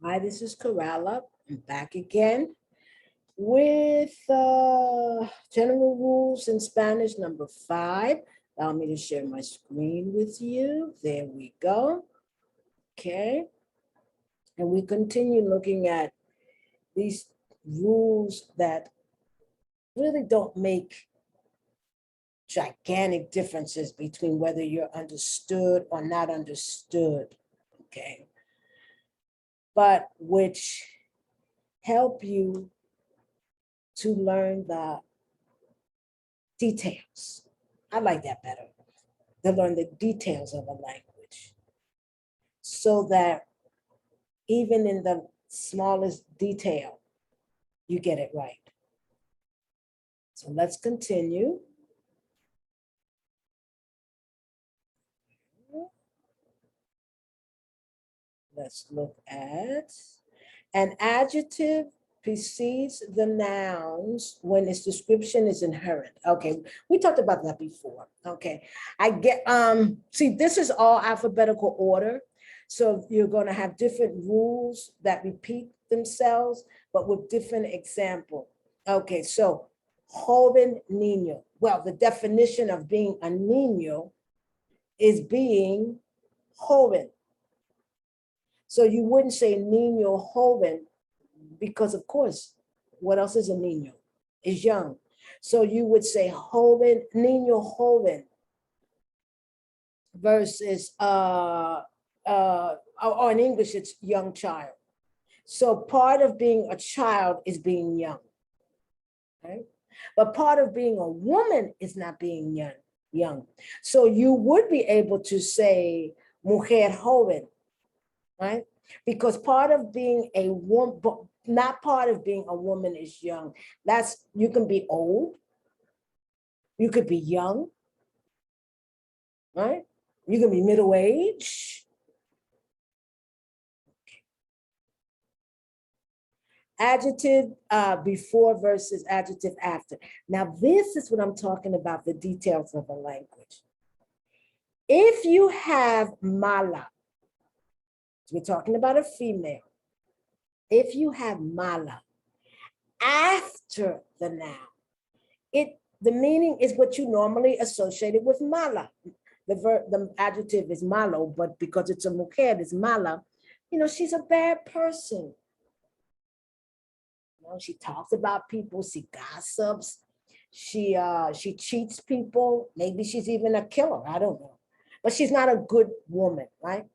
Hi, this is Corella. I'm back again with General Rules in Spanish number 5. Allow me to share my screen with you. There we go. Okay. And we continue looking at these rules that really don't make gigantic differences between whether you're understood or not understood. Okay. But which help you to learn the details. I like that better. To learn the details of a language so that even in the smallest detail, you get it right. So let's continue. Let's look at an adjective precedes the nouns when its description is inherent. Okay, we talked about that before. Okay, I get, see, this is all alphabetical order. So you're going to have different rules that repeat themselves, but with different example. Okay, so joven niño. Well, the definition of being a niño is being joven. So you wouldn't say niño joven because, of course, what else is a niño? Is young. So you would say joven, niño joven versus, or in English, it's young child. So part of being a child is being young, right? But part of being a woman is not being young. So you would be able to say mujer joven, right? Because part of being a woman, not part of being a woman is young. That's, you can be old, you could be young, right? You can be middle age. Adjective before versus adjective after. Now, this is what I'm talking about, the details of a language. If you have mala, we're talking about a female. If you have mala after the noun, the meaning is what you normally associated with mala. The adjective is malo, but because it's a mujer, it's mala. You know, she's a bad person. You know, she talks about people, she gossips, she cheats people. Maybe she's even a killer. I don't know, but she's not a good woman, right?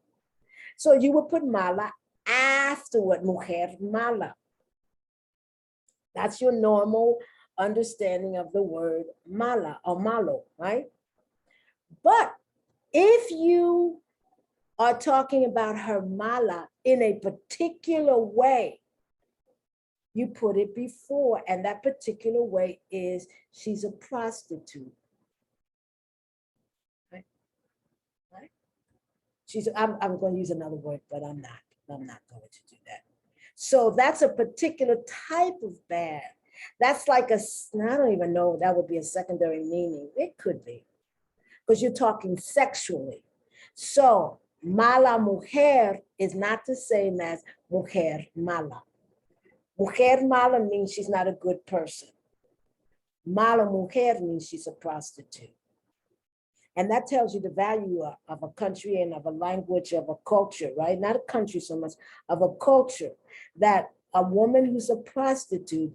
So you would put mala afterward, mujer mala. That's your normal understanding of the word mala or malo, right? But if you are talking about her mala in a particular way, you put it before, and that particular way is she's a prostitute. Right? Right? I'm going to use another word, but I'm not going to do that. So that's a particular type of bad. That's like I don't even know, that would be a secondary meaning. It could be, because you're talking sexually. So mala mujer is not the same as mujer mala. Mujer mala means she's not a good person. Mala mujer means she's a prostitute. And that tells you the value of a country and of a language, of a culture, right? Not a country so much, of a culture, that a woman who's a prostitute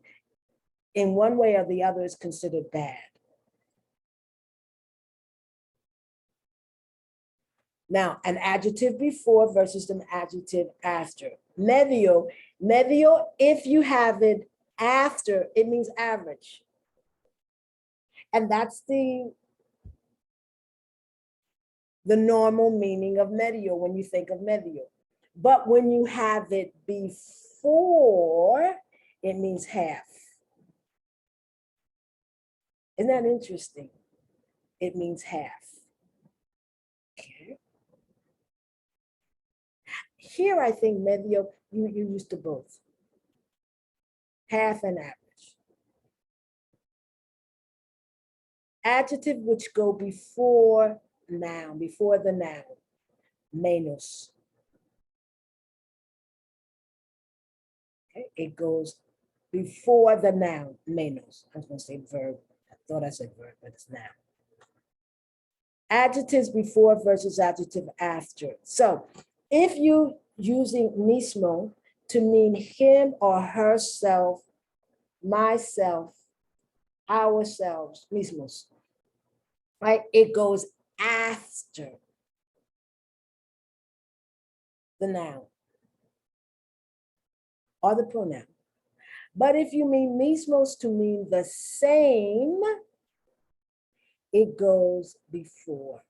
in one way or the other is considered bad. Now, an adjective before versus an adjective after. Medio, if you have it after, it means average. And that's the normal meaning of medio when you think of medio. But when you have it before, it means half. Isn't that interesting? It means half. Okay. Here, I think medio, you used to both. Half and average. Adjective which go before noun, before the noun. Menos. Okay? It goes before the noun, menos. I was going to say verb. I thought I said verb, but it's noun. Adjectives before versus adjective after. So if you using mismo to mean him or herself, myself, ourselves, mismos, right? It goes after the noun or the pronoun. But if you mean mismos to mean the same, it goes before.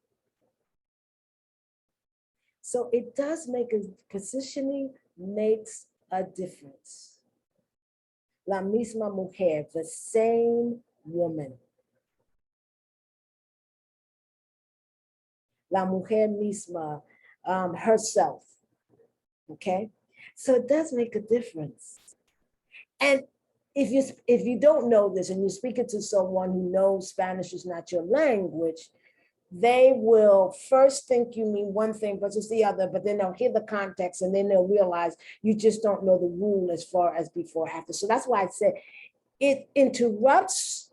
So it does make a positioning makes a difference. La misma mujer, the same woman. La mujer misma, herself. Okay, so it does make a difference. And if you don't know this and you're speaking to someone who knows Spanish is not your language, they will first think you mean one thing versus the other, but then they'll hear the context and then they'll realize you just don't know the rule as far as before, after. So that's why I said it interrupts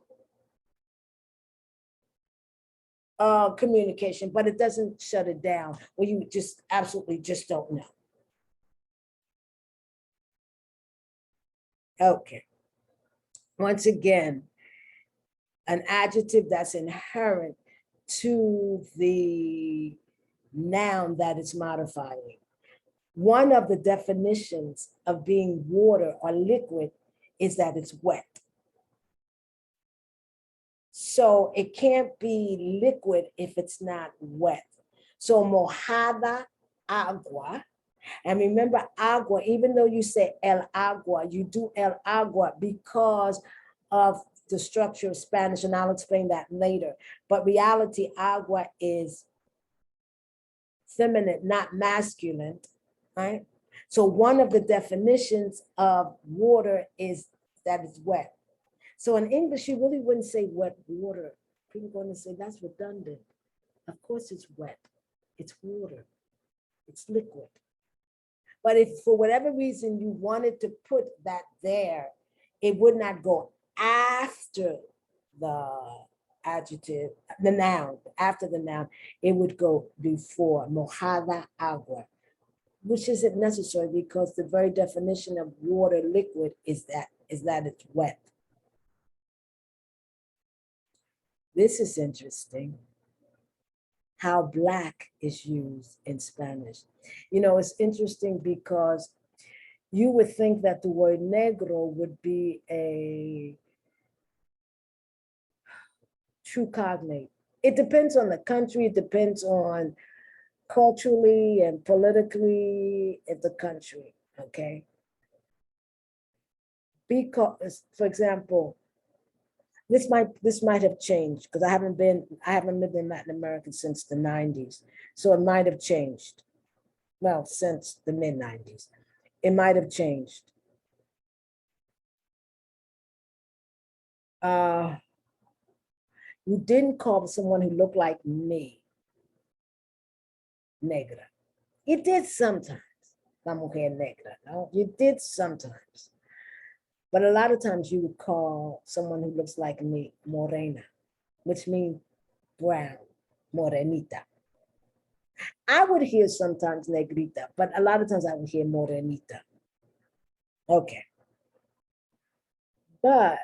communication, but it doesn't shut it down where you just absolutely just don't know. Okay. Once again, an adjective that's inherent to the noun that it's modifying. One of the definitions of being water or liquid is that it's wet. So it can't be liquid if it's not wet. So mojada agua. And remember agua, even though you say el agua, you do el agua because of the structure of Spanish, and I'll explain that later. But reality, agua is feminine, not masculine, right? So one of the definitions of water is that it's wet. So in English, you really wouldn't say wet water. People are going to say that's redundant. Of course it's wet. It's water. It's liquid. But if for whatever reason you wanted to put that there, it would not go after the adjective, the noun, after the noun, it would go before, mojada agua, which isn't necessary because the very definition of water liquid is that it's wet. This is interesting, how black is used in Spanish. You know, it's interesting because you would think that the word negro would be a true cognate. It depends on the country, it depends on culturally and politically in the country, okay? Because, for example, this might have changed because I haven't lived in Latin America since the 90s. So it might have changed. Well, since the mid 90s. It might have changed. You didn't call someone who looked like me negra. You did sometimes, la mujer negra, no? You did sometimes. But a lot of times you would call someone who looks like me morena, which means brown, morenita. I would hear sometimes negrita, but a lot of times I would hear morenita. Okay. But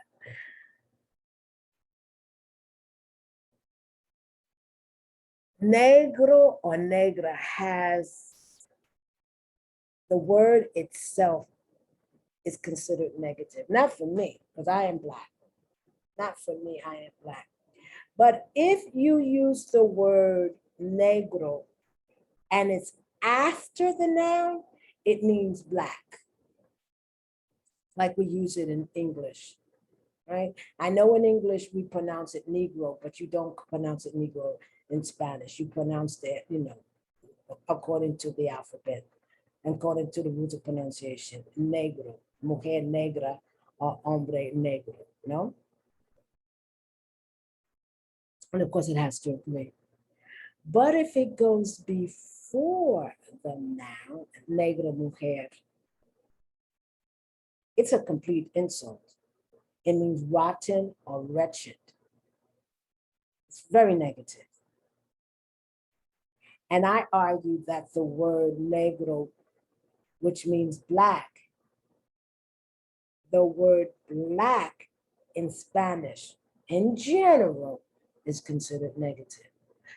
negro or negra has, the word itself is considered negative. Not for me, because I am black. Not for me, I am black. But if you use the word negro and it's after the noun, it means black. Like we use it in English, right? I know in English we pronounce it negro, but you don't pronounce it negro in Spanish. You pronounce it, you know, according to the alphabet, according to the rules of pronunciation, negro, mujer negra, or hombre negro, no? And of course it has to agree. But if it goes before the noun, negra mujer, It's a complete insult. It means rotten or wretched. It's very negative. And I argue that the word negro, which means black, the word black in Spanish in general is considered negative,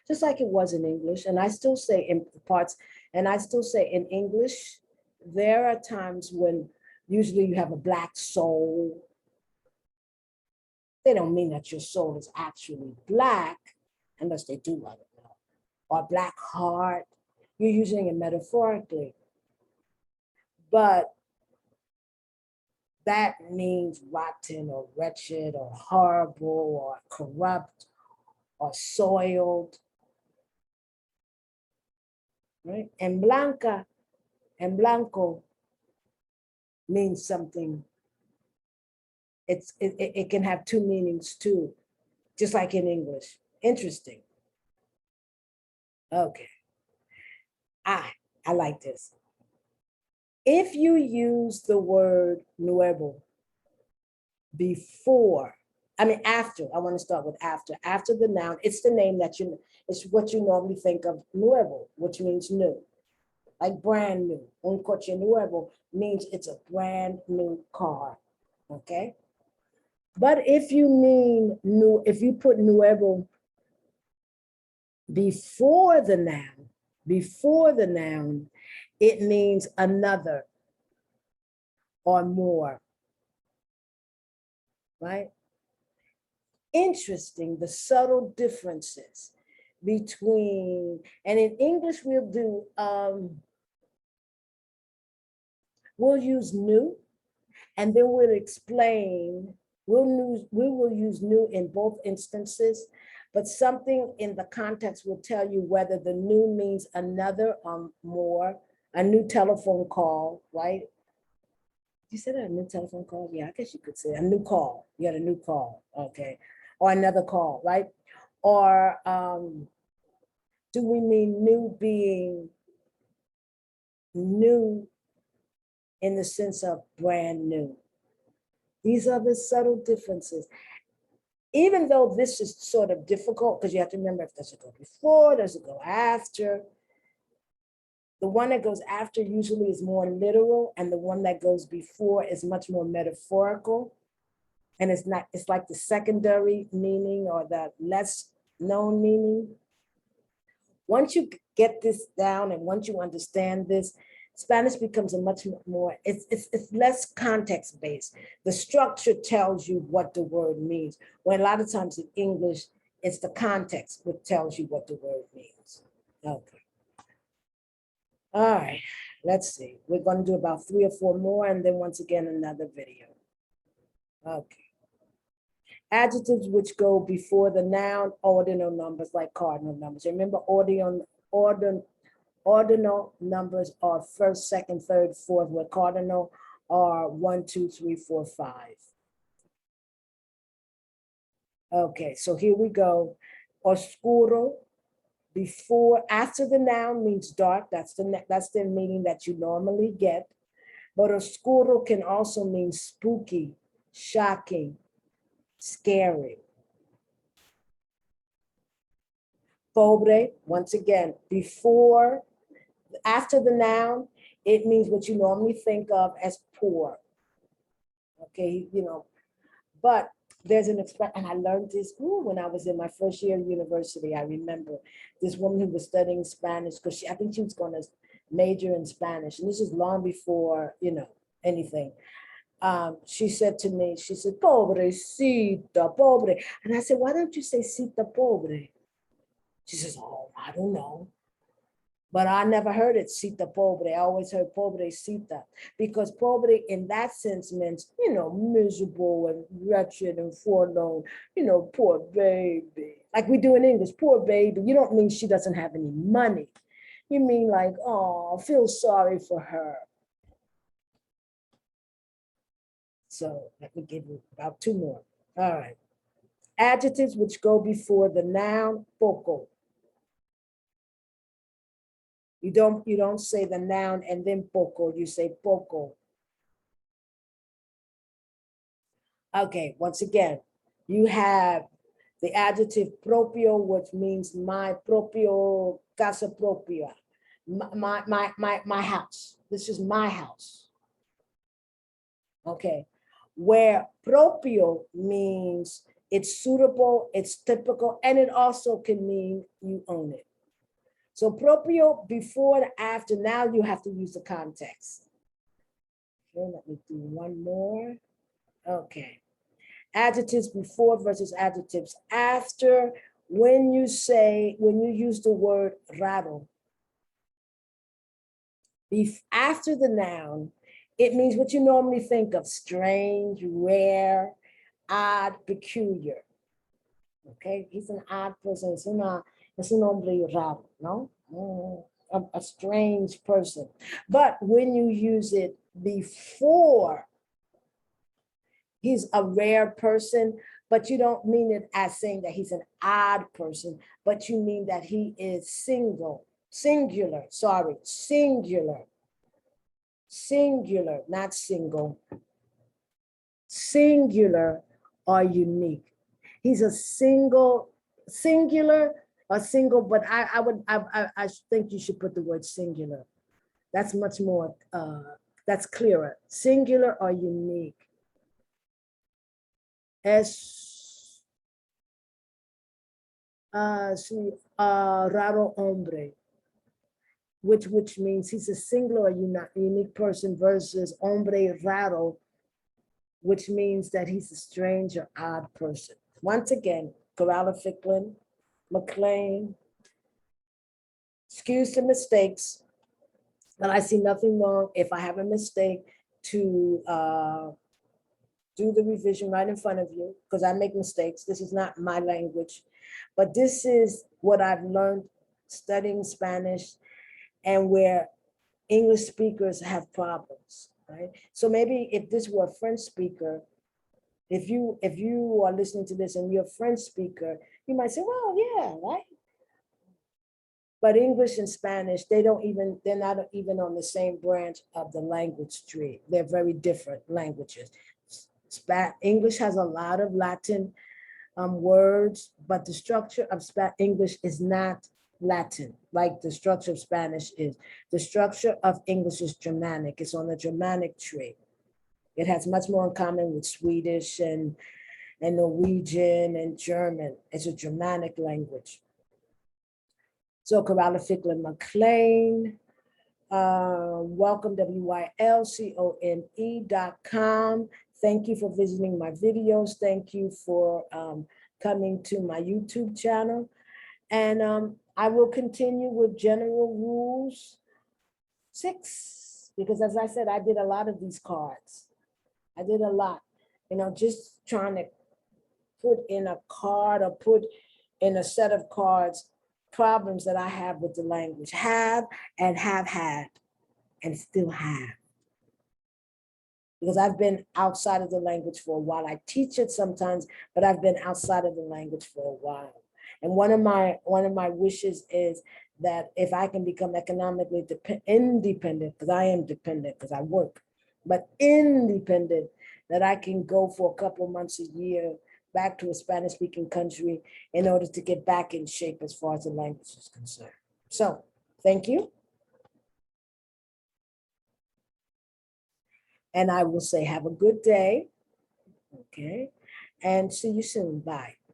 just like it was in English. And I still say in parts, and I still say in English, there are times when usually you have a black soul. They don't mean that your soul is actually black, unless they do, I don't know, or black heart. You're using it metaphorically. But that means rotten or wretched or horrible or corrupt or soiled, right? And blanca and blanco means something. It can have two meanings too, just like in English. Interesting. Okay. I like this. If you use the word nuevo before, I mean after, I want to start with after the noun, it's the name that it's what you normally think of nuevo, which means new, like brand new. Un coche nuevo means it's a brand new car, okay? But if you mean new, if you put nuevo before the noun, it means another or more, right? Interesting, the subtle differences between, and in English we'll use new, and then we'll explain, we will use new in both instances, but something in the context will tell you whether the new means another or more, a new telephone call, right? You said a new telephone call? Yeah, I guess you could say a new call. You had a new call, okay. Or another call, right? Or do we mean new being new in the sense of brand new? These are the subtle differences. Even though this is sort of difficult, because you have to remember if does it go before, does it go after? The one that goes after usually is more literal, and the one that goes before is much more metaphorical. And it's like the secondary meaning or the less known meaning. Once you get this down and once you understand this, Spanish becomes a much more, it's less context based. The structure tells you what the word means, when a lot of times in English, it's the context which tells you what the word means. Okay. All right, let's see. We're going to do about 3 or 4 more, and then once again, another video. Okay. Adjectives which go before the noun, ordinal numbers like cardinal numbers. Remember, ordinal numbers are first, second, third, fourth, where cardinal are 1, 2, 3, 4, 5. Okay, so here we go. Oscuro, after the noun means dark. That's the meaning that you normally get. But oscuro can also mean spooky, shocking, scary. Pobre, once again, after the noun, it means what you normally think of as poor. Okay, but there's an expression, and I learned this when I was in my first year of university. I remember this woman who was studying Spanish, because I think she was going to major in Spanish, and this is long before, anything. She said to me, she said, pobrecita, pobre. And I said, why don't you say cita pobre? She says, oh, I don't know. But I never heard it, cita pobre. I always heard pobrecita, because pobre in that sense means, miserable and wretched and forlorn, poor baby. Like we do in English, poor baby. You don't mean she doesn't have any money. You mean like, oh, feel sorry for her. So let me give you about 2 more. All right. Adjectives which go before the noun, poco. You don't say the noun and then poco, you say poco. Okay, once again, you have the adjective propio, which means my propio, casa propia, my house. This is my house. Okay, where propio means it's suitable, it's typical, and it also can mean you own it. So proprio before and after, now you have to use the context. Okay, let me do one more. Okay. Adjectives before versus adjectives after. When you use the word raro, after the noun, it means what you normally think of: strange, rare, odd, peculiar. Okay, he's an odd person. Es un hombre raro, no? A strange person. But when you use it before, he's a rare person, but you don't mean it as saying that he's an odd person, but you mean that he is singular, not single, singular or unique. He's a singular or single, but I think you should put the word singular. That's much more, that's clearer. Singular or unique. Es raro hombre, which means he's a singular or unique person, versus hombre raro, which means that he's a strange or odd person. Once again, Corrala Ficklin, McLean, excuse the mistakes, but I see nothing wrong if I have a mistake to do the revision right in front of you, because I make mistakes. This is not my language, but this is what I've learned studying Spanish, and where English speakers have problems, right? So maybe if this were a French speaker, if you are listening to this and you're a French speaker, you might say, well, yeah, right? But English and Spanish, they're not even on the same branch of the language tree. They're very different languages. English has a lot of Latin words, but the structure of English is not Latin, like the structure of Spanish is. The structure of English is Germanic. It's on the Germanic tree. It has much more in common with Swedish and Norwegian and German. It's a Germanic language. So Corrala Ficklin McLean, welcome, WYLCONE.com. Thank you for visiting my videos. Thank you for coming to my YouTube channel. And I will continue with general rules 6, because as I said, I did a lot of these cards. I did a lot, just trying to put in a card or put in a set of cards problems that I have with the language, have and have had and still have. Because I've been outside of the language for a while. I teach it sometimes, but I've been outside of the language for a while. And one of my wishes is that if I can become economically independent, because I am dependent because I work, but independent, that I can go for a couple of months a year back to a Spanish speaking country in order to get back in shape as far as the language is concerned. So thank you. And I will say, have a good day. Okay. And see you soon. Bye.